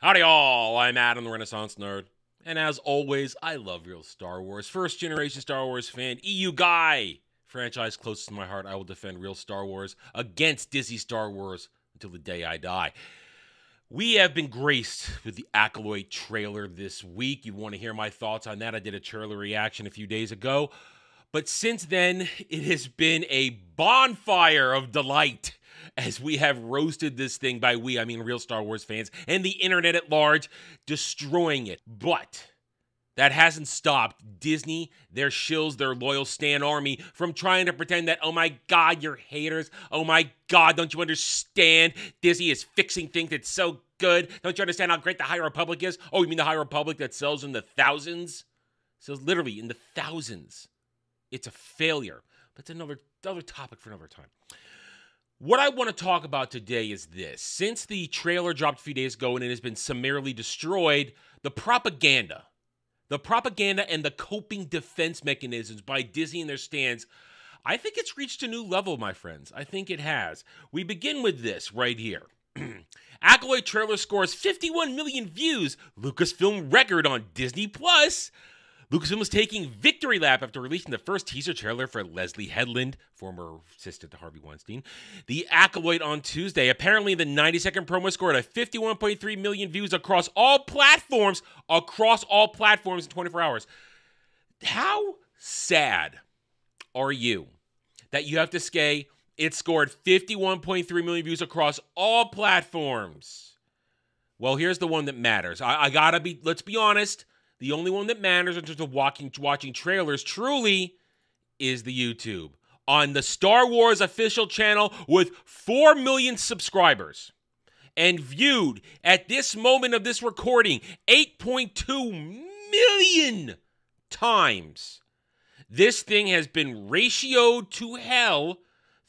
Howdy all, I'm Adam the Renaissance Nerd. And as always, I love real Star Wars. First generation Star Wars fan, EU guy. Franchise closest to my heart, I will defend real Star Wars against Disney Star Wars until the day I die. We have been graced with the Acolyte trailer this week. You want to hear my thoughts on that? I did a trailer reaction a few days ago. But since then, it has been a bonfire of delight as we have roasted this thing. By we, I mean real Star Wars fans and the internet at large, destroying it. But that hasn't stopped Disney, their shills, their loyal Stan army from trying to pretend that, oh my God, you're haters. Oh my God, don't you understand? Disney is fixing things that's so good. Don't you understand how great the High Republic is? Oh, you mean the High Republic that sells in the thousands? Sells literally in the thousands. It's a failure. That's another topic for another time. What I want to talk about today is this. Since the trailer dropped a few days ago and it has been summarily destroyed, the propaganda and the coping defense mechanisms by Disney and their stands, I think it's reached a new level, my friends. I think it has. We begin with this right here. Acolyte trailer scores 51 million views. Lucasfilm record on Disney+. Lucasfilm is taking victory lap after releasing the first teaser trailer for Leslie Headland, former assistant to Harvey Weinstein. The Acolyte on Tuesday. Apparently, the 90-second promo scored a 51.3 million views across all platforms in 24 hours. How sad are you that you have to say it scored 51.3 million views across all platforms? Well, here's the one that matters. Let's be honest. The only one that matters in terms of watching trailers truly is the YouTube. On the Star Wars official channel with 4 million subscribers and viewed at this moment of this recording 8.2 million times. This thing has been ratioed to hell.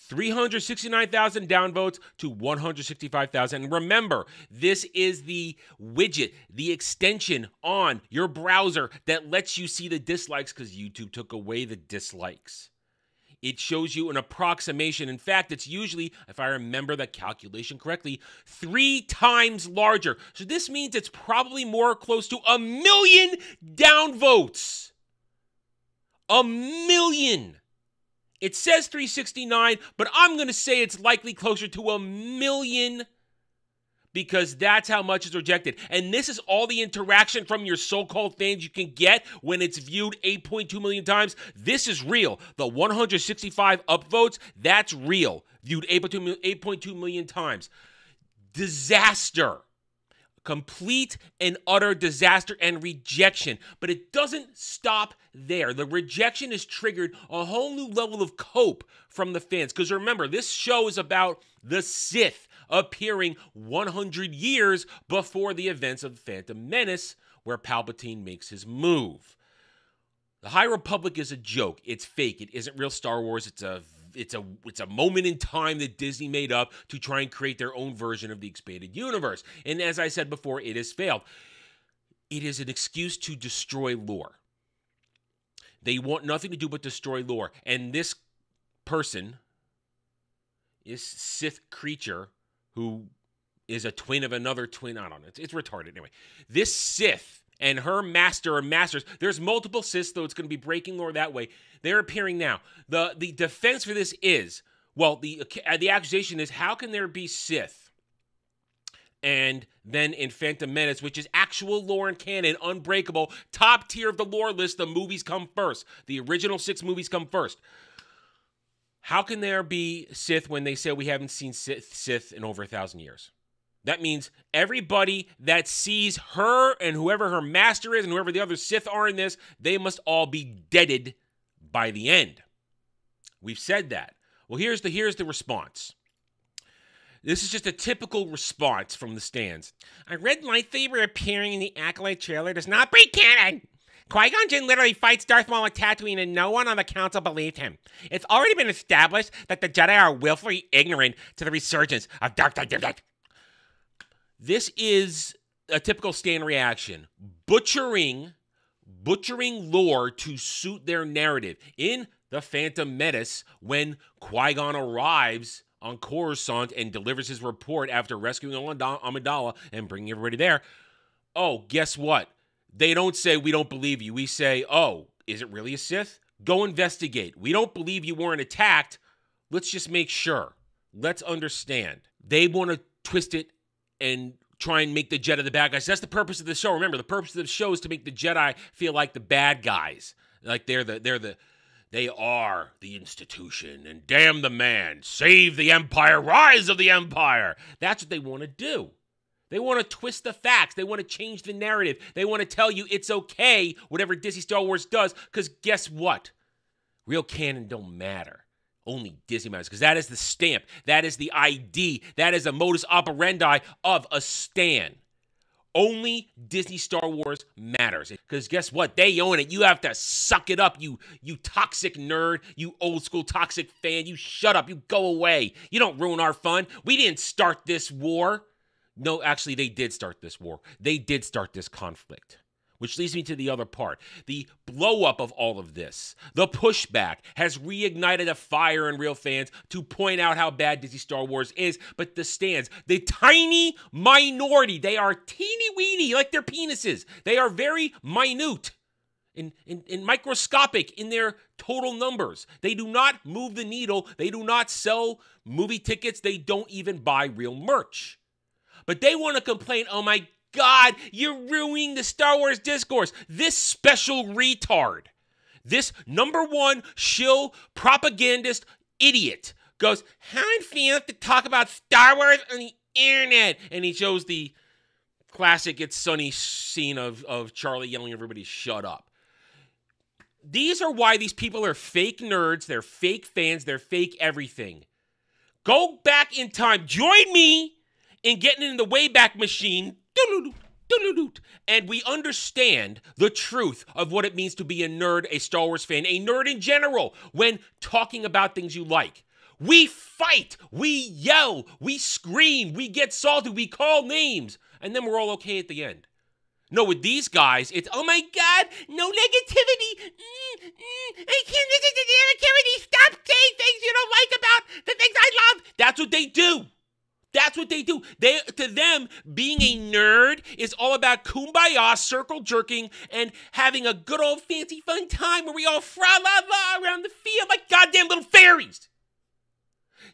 369,000 downvotes to 165,000. And remember, this is the widget, the extension on your browser that lets you see the dislikes because YouTube took away the dislikes. It shows you an approximation. In fact, it's usually, if I remember that calculation correctly, 3 times larger. So this means it's probably more close to 1 million downvotes. 1 million. It says 369, but I'm going to say it's likely closer to 1 million because that's how much is rejected. And this is all the interaction from your so-called fans you can get when it's viewed 8.2 million times. This is real. The 165 upvotes, that's real. Viewed 8.2 million times. Disaster. Complete and utter disaster and rejection. But it doesn't stop there. The rejection has triggered a whole new level of cope from the fans. Because remember, this show is about the Sith appearing 100 years before the events of Phantom Menace, where Palpatine makes his move. The High Republic is a joke. It's fake. It isn't real Star Wars. It's a moment in time that Disney made up to try and create their own version of the expanded universe. And as I said before, it has failed. It is an excuse to destroy lore. They want nothing to do but destroy lore. And this person, this Sith creature, who is a twin of another twin, I don't know, it's retarded anyway. This Sith and her master or masters, there's multiple Siths, though it's going to be breaking lore that way. They're appearing now. The defense for this is, well, the accusation is, how can there be Sith? And then in Phantom Menace, which is actual lore and canon, unbreakable, top tier of the lore list, the movies come first. The original 6 movies come first. How can there be Sith when they say we haven't seen Sith in over 1,000 years? That means everybody that sees her and whoever her master is and whoever the other Sith are in this, they must all be deaded by the end. We've said that. Well, here's the response. This is just a typical response from the stands. A red lightsaber appearing in the Acolyte trailer does not break canon. Qui-Gon Jinn literally fights Darth Maul at Tatooine and no one on the council believed him. It's already been established that the Jedi are willfully ignorant to the resurgence of Darth Vader. This is a typical stand reaction. Butchering lore to suit their narrative. In The Phantom Menace, when Qui-Gon arrives on Coruscant and delivers his report after rescuing Amidala and bringing everybody there, oh, guess what? They don't say, we don't believe you. We say, oh, is it really a Sith? Go investigate. We don't believe you weren't attacked. Let's just make sure. Let's understand. They want to twist it and try and make the Jedi the bad guys. That's the purpose of the show. Remember, the purpose of the show is to make the Jedi feel like the bad guys. Like they are the institution, and damn the man, save the Empire, rise of the Empire. That's what they want to do. They want to twist the facts. They want to change the narrative. They want to tell you it's okay, whatever Disney Star Wars does, because guess what? Real canon don't matter. Only Disney matters, because that is the stamp. That is the ID. That is a modus operandi of a stan. Only Disney Star Wars matters. Because guess what? They own it. You have to suck it up, you toxic nerd, you old school toxic fan. You shut up. You go away. You don't ruin our fun. We didn't start this war. No, actually, they did start this war. They did start this conflict. Which leads me to the other part. The blow-up of all of this, the pushback, has reignited a fire in real fans to point out how bad Disney Star Wars is. But the stands, the tiny minority, they are teeny-weeny, like their penises. They are very minute and microscopic in their total numbers. They do not move the needle. They do not sell movie tickets. They don't even buy real merch. But they want to complain, oh my God, you're ruining the Star Wars discourse. This special retard, this #1 shill propagandist idiot goes, how do you have to talk about Star Wars on the internet? And he shows the classic It's Sunny scene of Charlie yelling at everybody, shut up. These are why these people are fake nerds. They're fake fans. They're fake everything. Go back in time. Join me in getting in the Wayback Machine. And we understand the truth of what it means to be a nerd, a Star Wars fan, a nerd in general, when talking about things you like. We fight, we yell, we scream, we get salty, we call names, and then we're all okay at the end. No, with these guys, it's, oh my God, no negativity. I can't listen to the negativity. Stop saying things you don't like about the things I love. That's what they do. That's what they do. To them, being a nerd is all about kumbaya, circle jerking, and having a good old fancy fun time where we all fra-la-la around the field like goddamn little fairies.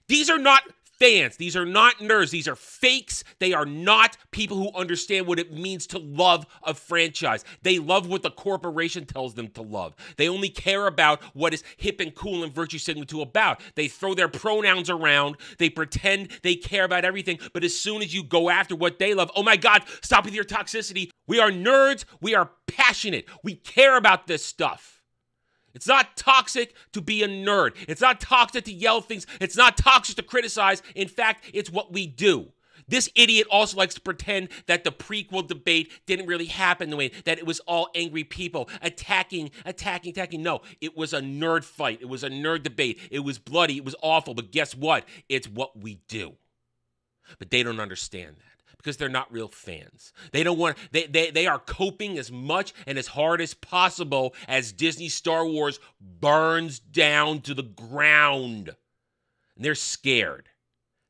These are not fans. These are not nerds. These are fakes. They are not people who understand what it means to love a franchise. They love what the corporation tells them to love. They only care about what is hip and cool and virtue signaling to about. They throw their pronouns around. They pretend they care about everything. But as soon as you go after what they love, oh my God, stop with your toxicity. We are nerds. We are passionate. We care about this stuff. It's not toxic to be a nerd. It's not toxic to yell things. It's not toxic to criticize. In fact, it's what we do. This idiot also likes to pretend that the prequel debate didn't really happen the way that it was all angry people attacking. No, it was a nerd fight. It was a nerd debate. It was bloody. It was awful. But guess what? It's what we do. But they don't understand that. Because they're not real fans. They don't want, they are coping as much and as hard as possible as Disney Star Wars burns down to the ground. And they're scared.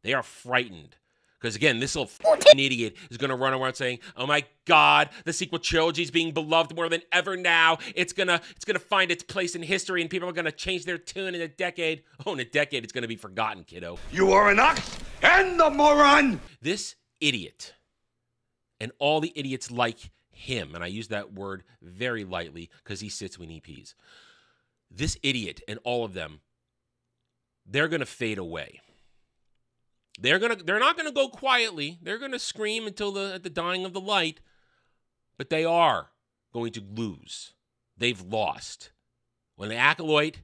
They are frightened. Because again, this little f***ing idiot is going to run around saying, oh my God, the sequel trilogy is being beloved more than ever now. It's gonna find its place in history and people are going to change their tune in a decade. Oh, in a decade, it's going to be forgotten, kiddo. You are an ox and a moron! This idiot and all the idiots like him, and I use that word very lightly because he sits when he pees. This idiot and all of them, they're going to fade away. They're not going to go quietly. They're going to scream until at the dying of the light, but they are going to lose. They've lost. When the Acolyte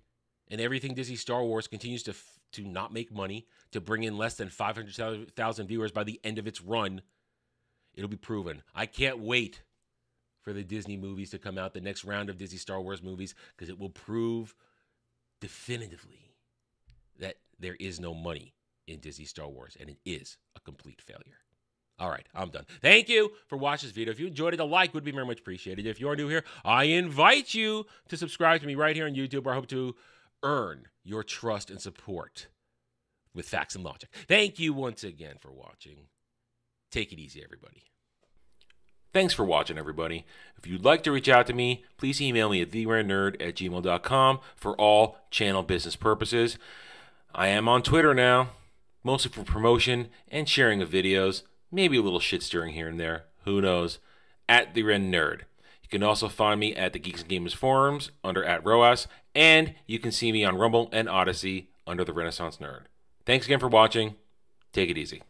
and everything Disney Star Wars continues to not make money, to bring in less than 500,000 viewers by the end of its run, it'll be proven. I can't wait for the Disney movies to come out, the next round of Disney Star Wars movies, because it will prove definitively that there is no money in Disney Star Wars, and it is a complete failure. All right, I'm done. Thank you for watching this video. If you enjoyed it, a like would be very much appreciated. If you are new here, I invite you to subscribe to me right here on YouTube, where I hope to earn your trust and support with facts and logic. Thank you once again for watching. Take it easy, everybody. Thanks for watching, everybody. If you'd like to reach out to me, please email me at theranernerd@gmail.com for all channel business purposes. I am on Twitter now, mostly for promotion and sharing of videos, maybe a little shit stirring here and there, who knows, at @theranernerd. You can also find me at the Geeks and Gamers forums under @ROAS, and you can see me on Rumble and Odyssey under the Renaissance Nerd. Thanks again for watching. Take it easy.